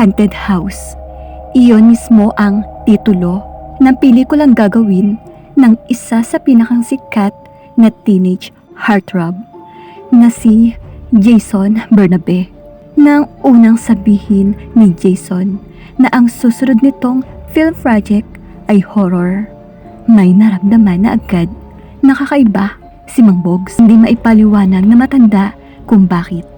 Haunted House. Iyon mismo ang titulo ng pelikulang gagawin ng isa sa pinakang sikat na teenage heartthrob na si Jason Bernabe. Nang unang sabihin ni Jason na ang susunod nitong film project ay horror, may naramdaman na agad na kakaiba si Mang Bogs. Hindi maipaliwanag na matanda kung bakit.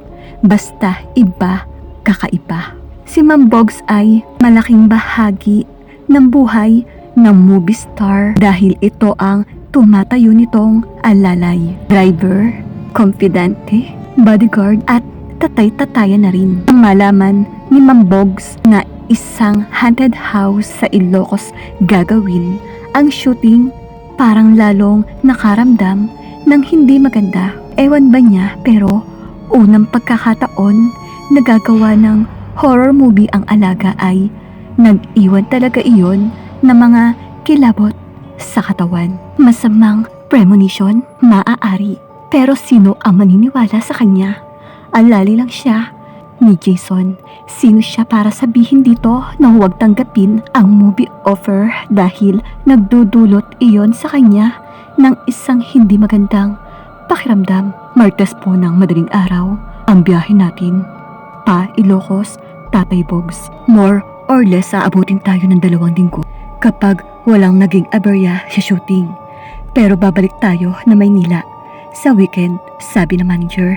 Basta iba, kakaiba. Si Mang Bogs ay malaking bahagi ng buhay ng movie star dahil ito ang tumatayo nitong alalay, driver, confidante, bodyguard at tatay-tatayan na rin. Ang malaman ni Mang Bogs na isang haunted house sa Ilocos gagawin ang shooting, parang lalong nakaramdam ng hindi maganda. Ewan ba niya, pero unang pagkakataon na gagawa ng horror movie ang alaga ay nag-iwan talaga iyon ng mga kilabot sa katawan. Masamang premonition, maaari. Pero sino ang maniniwala sa kanya? Alali lang siya ni Jason. Sino siya para sabihin dito na huwag tanggapin ang movie offer dahil nagdudulot iyon sa kanya ng isang hindi magandang pakiramdam. Martes po ng madaling araw ang biyahe natin pa Ilocos, Tatay Bogs. More or less aabutin tayo ng 2 linggo kapag walang naging aberya sa shooting. Pero babalik tayo na Maynila sa weekend, sabi ng manager.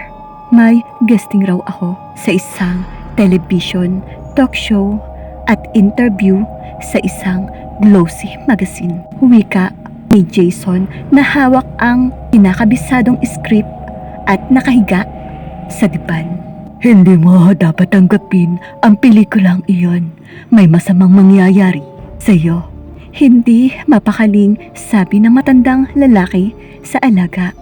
May guesting raw ako sa isang television talk show at interview sa isang glossy magazine. Wika ni Jason na hawak ang pinakabisadong script at nakahiga sa diban. Hindi mo dapat tanggapin ang pelikulang iyon. May masamang mangyayari sa iyo. Hindi mapakaling, sabi ng matandang lalaki sa alaga.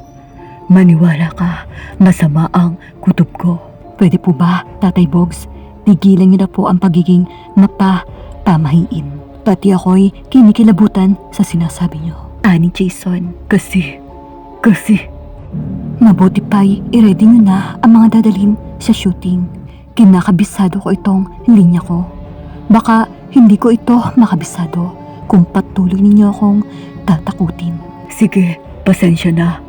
Maniwala ka, masama ang kutob ko. Pwede po ba, Tatay Bogs? Tigilan niyo na po ang pagiging mapapamahiin. Pati ako'y kinikilabutan sa sinasabi niyo. Ani Jason, kasi mabuti pa'y i-ready niyo na ang mga dadalhin sa shooting. Kinakabisado ko itong linya ko. Baka hindi ko ito makabisado kung patuloy ninyo akong tatakutin. Sige, pasensya na.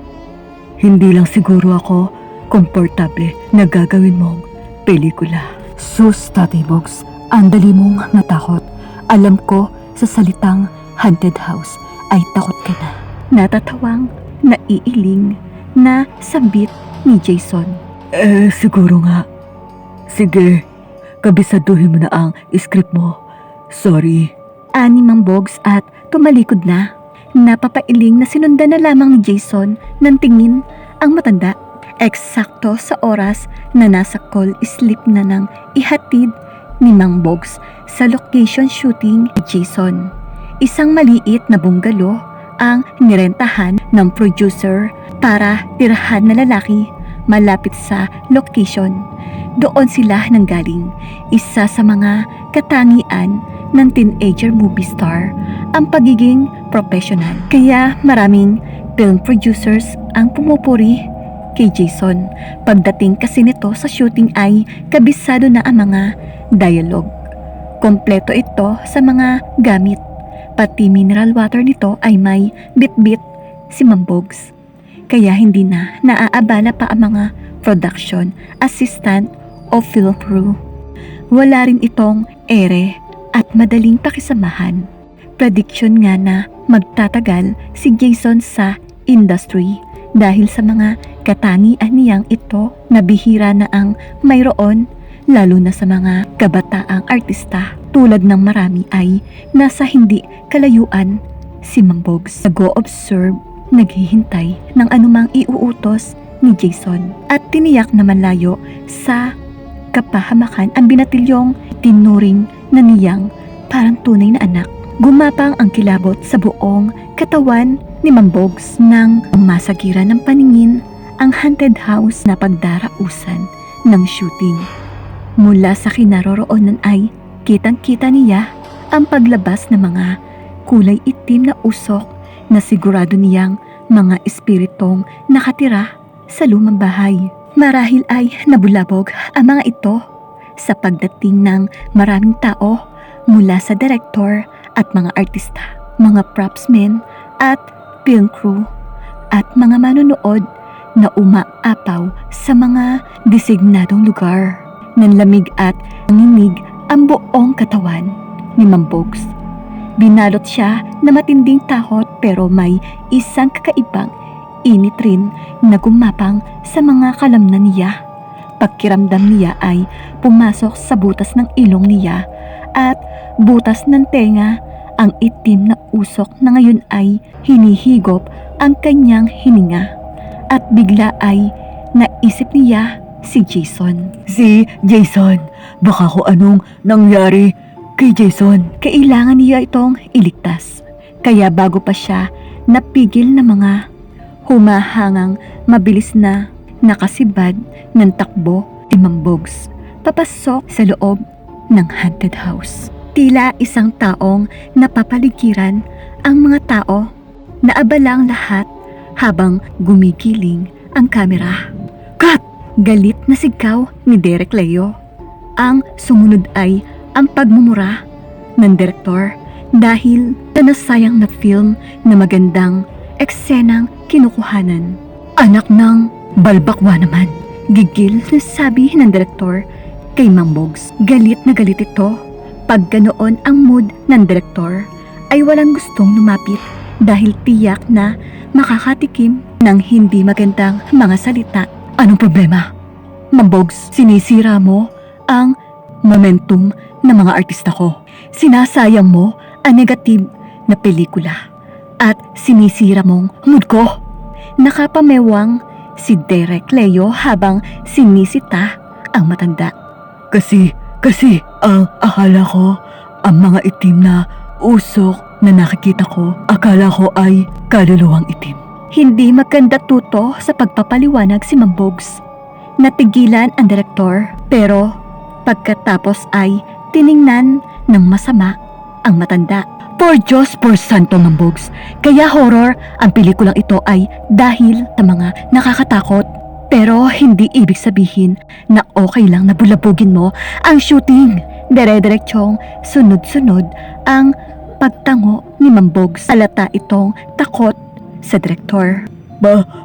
Hindi lang siguro ako komportable na gagawin mong pelikula. Sus, Tatay Bogs, ang dali mong natakot. Alam ko sa salitang haunted house ay takot ka na. Natatawang naiiling na sabit ni Jason. Siguro nga. Sige, kabisaduhin mo na ang script mo. Sorry. Ani Mang Bogs at tumalikod na. Napapailing na sinundan na lamang ni Jason ng tingin ang matanda. Eksakto sa oras na nasa call sleep na nang ihatid ni Mang Bogs sa location shooting ni Jason. Isang maliit na bungalow ang nirentahan ng producer para tirahan na lalaki malapit sa location. Doon sila nanggaling. Isa sa mga katangian ng teenager movie star ang pagiging professional. Kaya maraming film producers ang pumupuri kay Jason. Pagdating kasi nito sa shooting ay kabisado na ang mga dialogue. Kompleto ito sa mga gamit. Pati mineral water nito ay may bit-bit si Mang Bogs. Kaya hindi na naaabala pa ang mga production assistant o film crew. Wala rin itong ere at madaling pakisamahan. Prediction nga na magtatagal si Jason sa industry dahil sa mga katangian niyang ito na bihira na ang mayroon, lalo na sa mga kabataang artista. Tulad ng marami ay nasa hindi kalayuan si Mang Bogs. Nag-o-observe, naghihintay ng anumang iuutos ni Jason at tiniyak na malayo sa kapahamakan ang binatilyong tinuring na niyang parang tunay na anak. Gumapang ang kilabot sa buong katawan ni Mang Bogs nang masagira ng paningin ang haunted house na pagdarausan ng shooting. Mula sa kinaroroonan ay kitang-kita niya ang paglabas ng mga kulay itim na usok na sigurado niyang mga espiritong nakatira sa lumang bahay. Marahil ay nabulabog ang mga ito sa pagdating ng maraming tao mula sa direktor at mga artista, mga propsmen at film crew at mga manonood na umaapaw sa mga designadong lugar. Nanlamig at nanginig ang buong katawan ni Mambogs. Binalot siya na matinding takot pero may isang kakaibang init rin na gumapang sa mga kalamnan niya. Pakiramdam niya ay pumasok sa butas ng ilong niya at butas ng tenga. Ang itim na usok na ngayon ay hinihigop ang kanyang hininga. At bigla ay naisip niya si Jason. Si Jason, baka kung anong nangyari kay Jason. Kailangan niya itong iligtas. Kaya bago pa siya napigil na mga humahangang mabilis na nakasibad ng takbo si Mambogs papasok sa loob ng haunted house. Tila isang taong napapaligiran ang mga tao na abalang lahat habang gumigiling ang kamera. Cut! Galit na sigaw ni Derek Leo. Ang sumunod ay ang pagmumura ng direktor dahil sa nasayang na film na magandang eksenang kinukuhanan. Anak ng balbakwa naman, gigil na sabi ng direktor kay Mambogs. Galit na galit ito. Pag ganoon ang mood ng direktor ay walang gustong lumapit dahil tiyak na makakatikim ng hindi magandang mga salita. Anong problema? Mambogs, sinisira mo ang momentum ng mga artista ko. Sinasayang mo ang negative na pelikula at sinisira mong mood ko. Nakapamewang si Derek Leo habang sinisita ang matanda. Kasi ang akala ko ang mga itim na usok na nakikita ko, akala ko ay kaluluwang itim. Hindi maganda tuto sa pagpapaliwanag si Mambogs. Natigilan ang direktor pero pagkatapos ay tiningnan ng masama ang matanda. Por Diyos, por Santo Mambogs, kaya horror ang pelikulang ito ay dahil sa mga nakakatakot. Pero hindi ibig sabihin na okay lang na bulabugin mo ang shooting. Dire-diretsong sunod-sunod ang pagtango ni Mambogs. Alata itong takot sa direktor.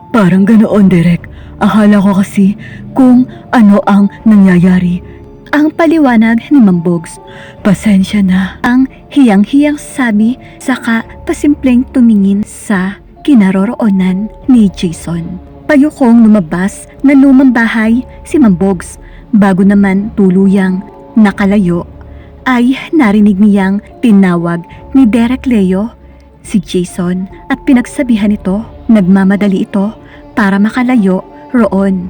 Parang ganoon, Derek. Akala ko kasi kung ano ang nangyayari. Ang paliwanag ni Mambogs. Pasensya na. Ang hiyang-hiyang sabi saka pasimpleng tumingin sa kinaroroonan ni Jason. Payukong lumabas na lumang bahay si Mambogs. Bago naman tuluyang nakalayo ay narinig niyang tinawag ni Derek Leo si Jason at pinagsabihan ito. Nagmamadali ito para makalayo roon.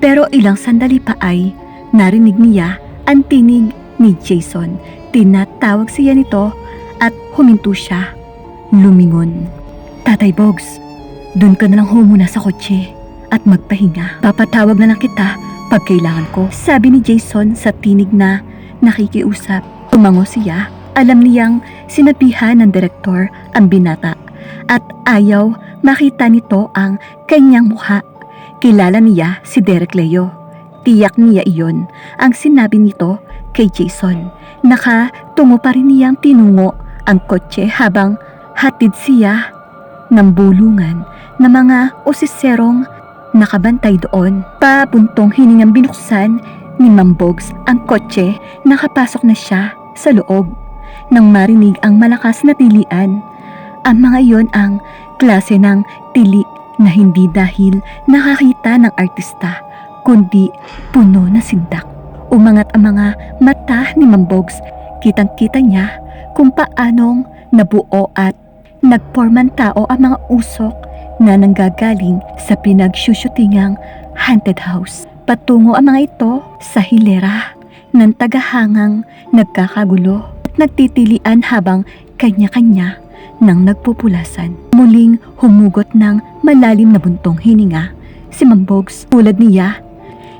Pero ilang sandali pa ay narinig niya ang tinig ni Jason. Tinatawag siya nito at huminto siya. Lumingon. Tatay Bogs, doon ka na lang muna sa kotse at magpahinga. Papatawag na lang kita pag kailangan ko, sabi ni Jason sa tinig na nakikiusap. Tumango siya. Alam niyang sinabihan ng direktor ang binata at ayaw makita nito ang kanyang mukha. Kilala niya si Derek Leo. Tiyak niya iyon ang sinabi nito kay Jason. Nakatungo pa rin niyang tinungo ang kotse habang hatid siya ng bulungan na mga usiserong nakabantay doon. Pabuntong hiningang binuksan ni Mambogs ang kotse. Nakapasok na siya sa loob nang marinig ang malakas na tilian. Ang mga iyon ang klase ng tili na hindi dahil nakakita ng artista kundi puno na sindak. Umangat ang mga mata ni Mambogs. Kitang-kita niya kung paanong nabuo at nagporman tao ang mga usok na nanggagaling sa pinagsyusyutingang haunted house. Patungo ang mga ito sa hilera ng tagahangang nagkakagulo at nagtitilian habang kanya-kanya nang nagpupulasan. Muling humugot ng malalim na buntong hininga si Mambogs. Tulad niya,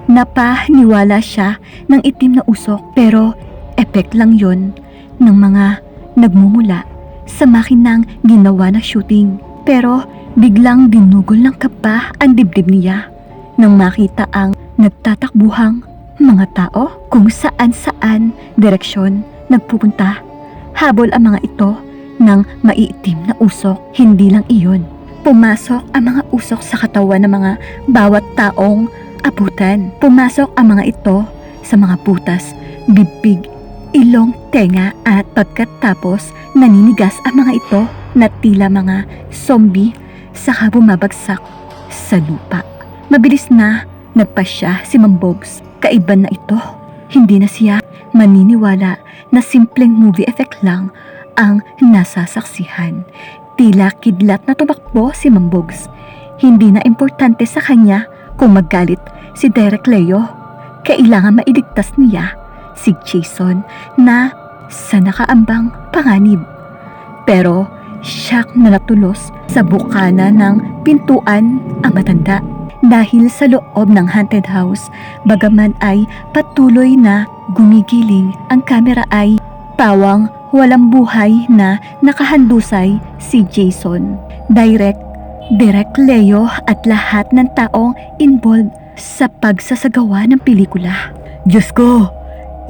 napaniwala siya ng itim na usok pero epek lang yon ng mga nagmumula sa makinang ginawa na shooting. Pero biglang dinugol ng kaba ang dibdib niya nang makita ang nagtatakbuhang mga tao kung saan-saan direksyon nagpupunta. Habol ang mga ito ng maiitim na usok. Hindi lang iyon. Pumasok ang mga usok sa katawan ng mga bawat taong abutan. Pumasok ang mga ito sa mga butas, bibig, ilong, tenga at pagkatapos naninigas ang mga ito na tila mga zombie saka bumabagsak sa lupa. Mabilis na nagpasya si Mambogs. Kaiba na ito. Hindi na siya maniniwala na simpleng movie effect lang ang nasasaksihan. Tila kidlat na tumakbo si Mambogs. Hindi na importante sa kanya kung magalit si Derek Leo. Kailangan mailigtas niya si Jason na sa nakaambang panganib. Pero siyak na natulos sa bukana ng pintuan ang matanda. Dahil sa loob ng haunted house, bagaman ay patuloy na gumigiling, ang kamera ay pawang walang buhay na nakahandusay si Jason. Derek Leo at lahat ng taong involved sa pagsasagawa ng pelikula. Diyos ko!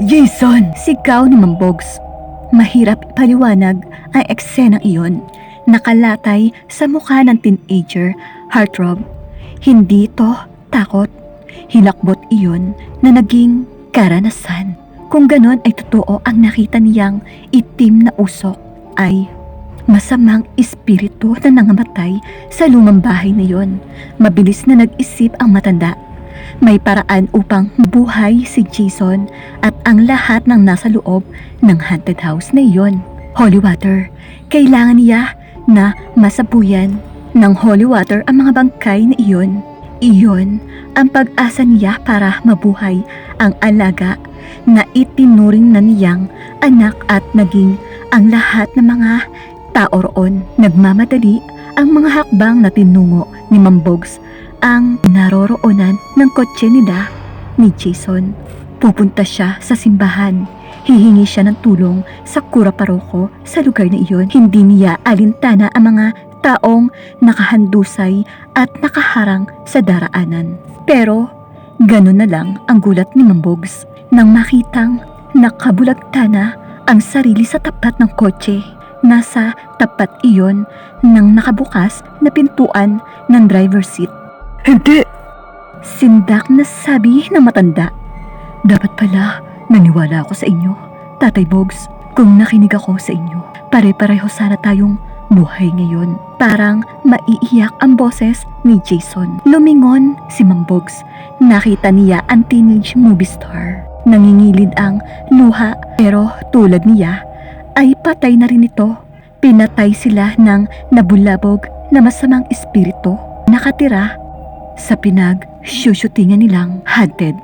Jason! Sigaw ni Mambogs. Mahirap ipaliwanag ang eksenang iyon. Nakalatay sa mukha ng teenager, heartthrob. Hindi ito takot. Hilakbot iyon na naging karanasan. Kung ganon ay totoo ang nakita niyang itim na usok ay masamang espiritu na nangamatay sa lumang bahay na iyon. Mabilis na nag-isip ang matanda. May paraan upang mabuhay si Jason at ang lahat ng nasa loob ng haunted house na iyon. Holy water. Kailangan niya na masabuyan ng holy water ang mga bangkay na iyon. Iyon ang pag-asa niya para mabuhay ang alaga na itinuring na niyang anak at naging ang lahat ng mga tao roon. Nagmamadali ang mga hakbang na tinungo ni Mambogs ang naroroonan ng kotse nila ni Jason. Pupunta siya sa simbahan. Hihingi siya ng tulong sa kura paroko sa lugar na iyon. Hindi niya alintana ang mga taong nakahandusay at nakaharang sa daraanan. Pero ganun na lang ang gulat ni Mambogs nang makitang nakabulagtana ang sarili sa tapat ng kotse. Nasa tapat iyon ng nakabukas na pintuan ng driver's seat. Hindi! Sindak na sabi ng matanda. Dapat pala naniwala ako sa inyo, Tatay Bogs. Kung nakinig ako sa inyo, pare-pareho sana tayong buhay ngayon. Parang maiiyak ang boses ni Jason. Lumingon si Mambogs. Nakita niya ang teenage movie star. Nangingilid ang luha pero tulad niya ay patay na rin ito. Pinatay sila ng nabulabog na masamang espiritu. Nakatira sa pinag-shootingan nilang haunted